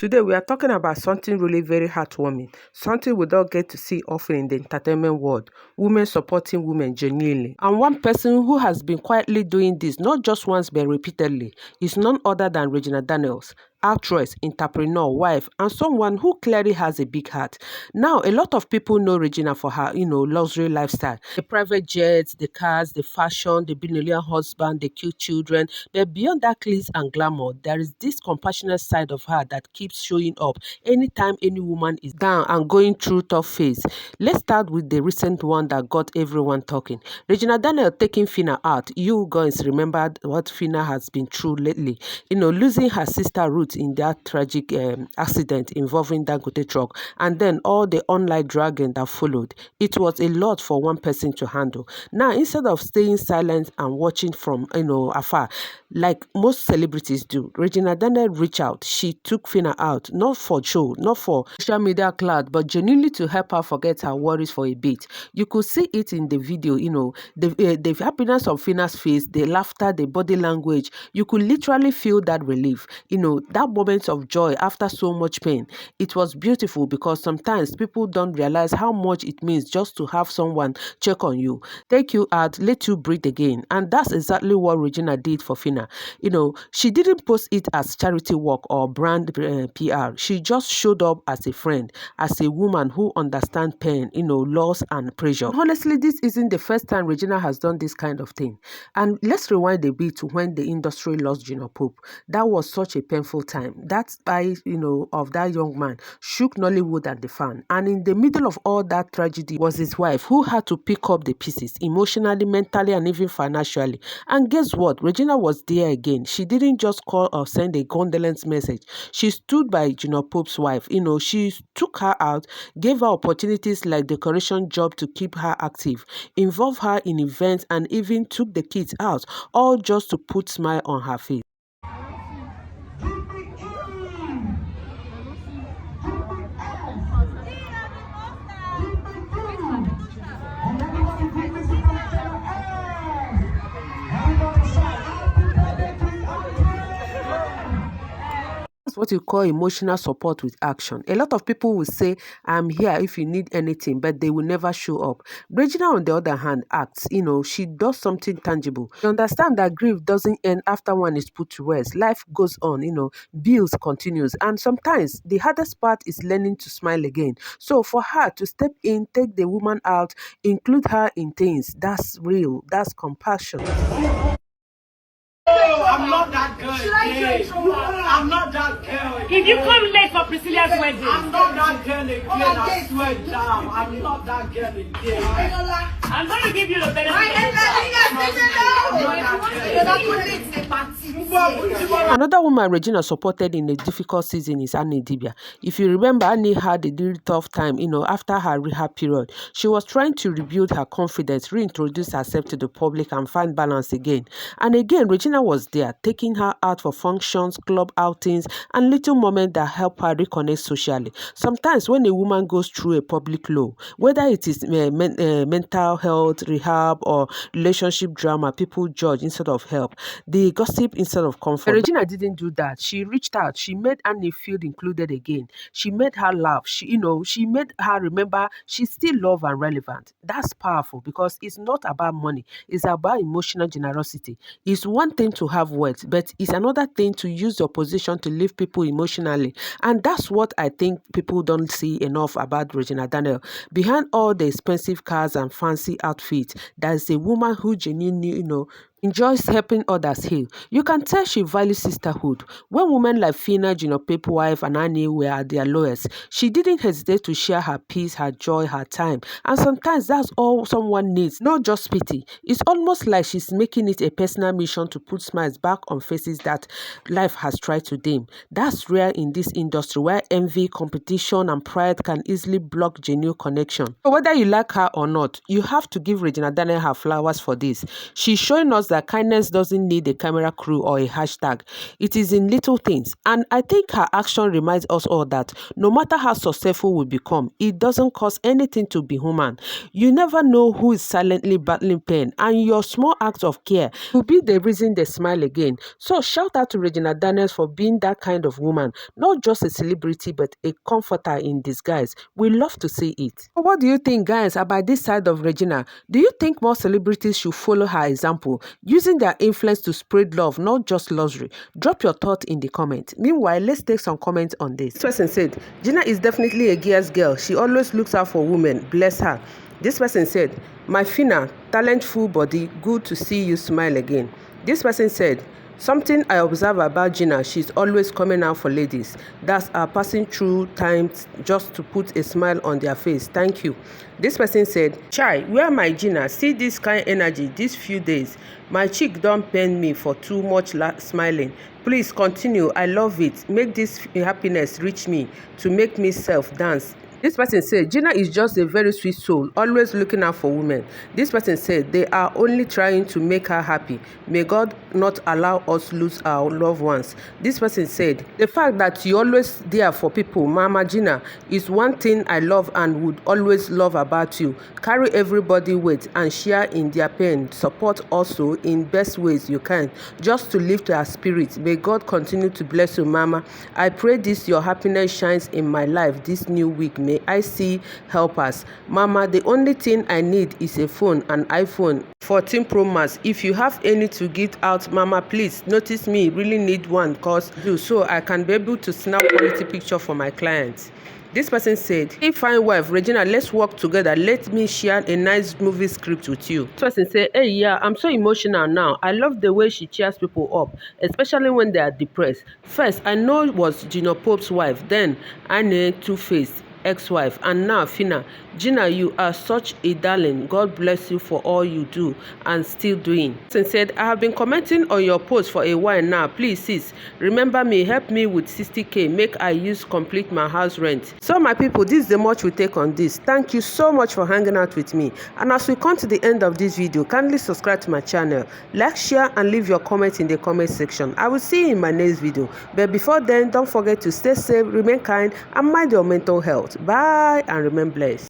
Today we are talking about something really very heartwarming, something we don't get to see often in the entertainment world: women supporting women genuinely. And one person who has been quietly doing this not just once but repeatedly is none other than Regina Daniels, actress, entrepreneur, wife, and someone who clearly has a big heart. Now, a lot of people know Regina for her, luxury lifestyle, the private jets, the cars, the fashion, the billionaire husband, the cute children. But beyond that glitz and glamour, there is this compassionate side of her that keeps showing up anytime any woman is down and going through tough phase. Let's start with the recent one that got everyone talking. Regina Daniel taking Phyna out. You guys remember what Phyna has been through lately. Losing her sister Ruth in that tragic accident involving Dangote truck, and then all the online dragging that followed. It was a lot for one person to handle. Now, instead of staying silent and watching from afar, like most celebrities do, Regina Daniel reached out. She took Phyna out, not for show, not for social media clout, but genuinely to help her forget her worries for a bit. You could see it in the video, the happiness on Phyna's face, the laughter, the body language. You could literally feel that relief, that moment of joy after so much pain. It was beautiful because sometimes people don't realize how much it means just to have someone check on you, take you out, let you breathe again. And that's exactly what Regina did for Phyna. She didn't post it as charity work or brand PR. She just showed up as a friend, as a woman who understands pain, loss and pressure. Honestly, this isn't the first time Regina has done this kind of thing. And let's rewind a bit to when the industry lost Gina Pope. That was such a painful time. That eye, of that young man shook Nollywood and the fan. And in the middle of all that tragedy was his wife, who had to pick up the pieces emotionally, mentally, and even financially. And guess what? Regina was there again. She didn't just call or send a condolence message. She stood by Gina Pope's wife. She took her out, gave her opportunities like decoration job to keep her active, involved her in events, and even took the kids out, all just to put smile on her face. What you call emotional support with action. A lot of people will say, I'm here if you need anything, but they will never show up. Regina, on the other hand, acts, she does something tangible. You understand that grief doesn't end after one is put to rest. Life goes on, bills continues. And sometimes the hardest part is learning to smile again. So for her to step in, take the woman out, include her in things, that's real, that's compassion. I'm not that girl. I'm not that girl. If you come late for Priscilla's wedding, I'm not that girl again. I swear down. I'm not that girl again. I'm going to give you the benefit. Another woman Regina supported in a difficult season is Idibia. If you remember, Annie had a really tough time, after her rehab period. She was trying to rebuild her confidence, reintroduce herself to the public, and find balance again. And again, Regina was there, taking her out for functions, club outings, and little moments that help her reconnect socially. Sometimes when a woman goes through a public low, whether it is mental health, rehab, or relationship drama, people judge instead of help. They gossip instead of comfort. But Regina didn't do that. She reached out. She made Annie feel included again. She made her laugh. She made her remember she's still loved and relevant. That's powerful because it's not about money. It's about emotional generosity. It's one thing to have words, but it's another thing to use your position to lift people emotionally. And that's what I think people don't see enough about Regina Daniel. Behind all the expensive cars and fancy outfits, there's a woman who genuinely, enjoys helping others heal. You can tell she values sisterhood. When women like Phyna, Gina Pope's wife, and Annie were at their lowest, she didn't hesitate to share her peace, her joy, her time. And sometimes that's all someone needs, not just pity. It's almost like she's making it a personal mission to put smiles back on faces that life has tried to dim. That's rare in this industry where envy, competition, and pride can easily block genuine connection. So whether you like her or not, you have to give Regina Daniel her flowers for this. She's showing us that kindness doesn't need a camera crew or a hashtag. It is in little things. And I think her action reminds us all that no matter how successful we become, it doesn't cost anything to be human. You never know who is silently battling pain, and your small act of care will be the reason they smile again. So shout out to Regina Daniels for being that kind of woman, not just a celebrity but a comforter in disguise. We love to see it. What do you think, guys, about this side of Regina? Do you think more celebrities should follow her example, using their influence to spread love, not just luxury? Drop your thought in the comment. Meanwhile, let's take some comments on this. This person said, Gina is definitely a gears girl. She always looks out for women. Bless her. This person said, my Phyna, talentful body, good to see you smile again. This person said, something I observe about Gina, she's always coming out for ladies. That's her passing through times just to put a smile on their face. Thank you. This person said, Chai, where my Gina? See this kind energy these few days. My cheek don't pain me for too much smiling. Please continue. I love it. Make this happiness reach me to make me self dance. This person said, Gina is just a very sweet soul, always looking out for women. This person said, they are only trying to make her happy. May God not allow us lose our loved ones. This person said, the fact that you're always there for people, Mama Gina, is one thing I love and would always love about you. Carry everybody with and share in their pain. Support also in best ways you can, just to lift our spirits. May God continue to bless you, Mama. I pray this your happiness shines in my life this new week. May I see helpers. Mama, the only thing I need is a phone, an iPhone 14 Pro Max. If you have any to give out, Mama, please notice me. Really need one cause do so I can be able to snap quality picture for my clients. This person said, hey, fine wife, Regina, let's work together. Let me share a nice movie script with you. This person said, hey, yeah, I'm so emotional now. I love the way she cheers people up, especially when they are depressed. First, I know it was Gina Pope's wife. Then, Anne Two-Face ex-wife, and now Phyna. Gina, you are such a darling. God bless you for all you do and still doing. And said, I have been commenting on your post for a while now. Please, sis, remember me. Help me with 60K. Make I use complete my house rent. So my people, this is the much we take on this. Thank you so much for hanging out with me. And as we come to the end of this video, kindly subscribe to my channel, like, share, and leave your comments in the comment section. I will see you in my next video. But before then, don't forget to stay safe, remain kind, and mind your mental health. Bye and remain blessed.